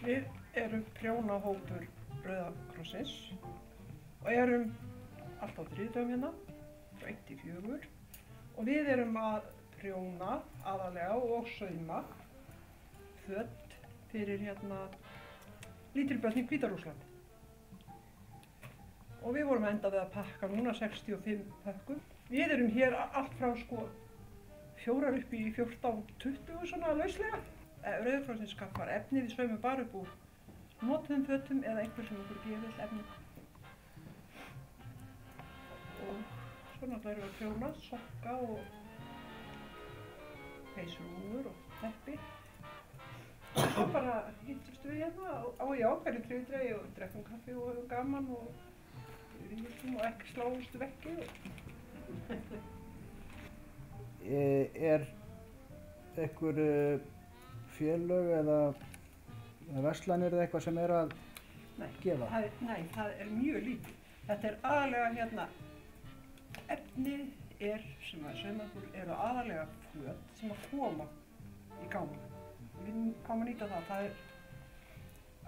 Við erum prjónahópur Rauða krossins og erum alltaf á þriðjudögum hérna, frá 1 til 4. Og við erum að prjóna aðallega og sauma föt fyrir lítil börn í Hvíta-Rússlandi. Og við vorum enda við að pakka núna 65 pökkum. Við erum hér allt frá 4 upp í 14-20 svona lauslega. Rauði krossinn skaffar efni, við saumum bara upp úr notuðum fötum eða einhver sem okkur gefur efni. Og svo náttúrulega erum við að prjóna sokka og peysurúfur og teppi. Og svo bara hittust við hérna á hverju þriðjudegi og drekkum kaffi og höfum gaman og ekki sláumst vekki. Einhver félög eða verslanir eða eitthvað sem að gefa? Nei, það mjög lítið. Þetta aðalega efnið sem að saumaður eru aðalega föt sem að koma í gáminn. Við fáum að nýta það.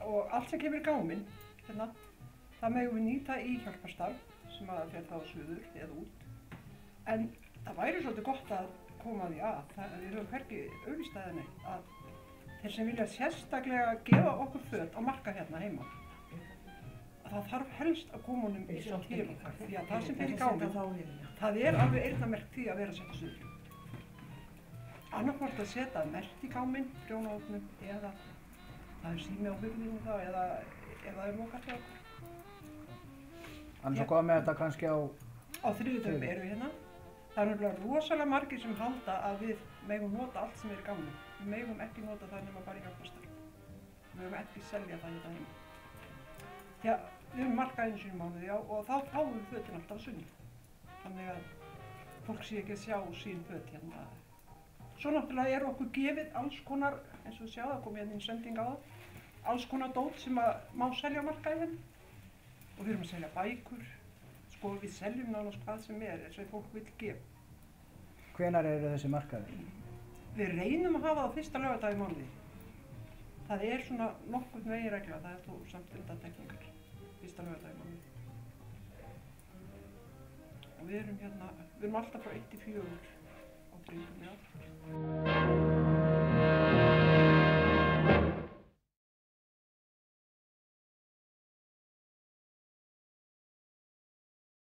Og allt sem kemur í gáminn, það megum við nýta í hjálparstarf sem að fer þá suður eða út. En það væri svolítið gott að koma því að. Við höfum hvergi auglýst neitt að þeir sem vilja sérstaklega gefa okkur föt á markað hérna heima. Það þarf helst að koma honum í svo til okkar. Því að það sem fer í gáminn, það alveg eyrnamerkt því að vera að setja suður. Annarkvort að setja merkt í gáminn, prjónahópnum, eða það sími á hurðinni þá, eða það lokað til okkur. Annars að koma með þetta kannski á þriðjudögum erum við hérna. Það nefnilega rosalega margir sem halda að við megum nota allt sem í gáminn. Við megum ekki nota það nema bara í hjálparstarf. Við megum ekki selja það hérna heima. Því að við erum markað einu sinni í mánuði og þá fáum við fötin alltaf á sunni. Þannig að fólk sé ekki að sjá sín föt hérna. Svo náttúrulega okkur gefið alls konar, eins og sjá, það kom hérna inn sending á það, alls konar dót sem má selja á markaði hérna. Og við erum að selja bækur, við seljum nánast hvað sem eins og fólk vill gefa. Hvenær eru þessi markaðir? Við reynum að hafa það fyrsta laugardag í mánuði. Það svona nokkurn veginn regla, það þó samt undantekningar, fyrsta laugardag í mánuði. Og við erum alltaf frá 1 til 4 á þriðjudögum.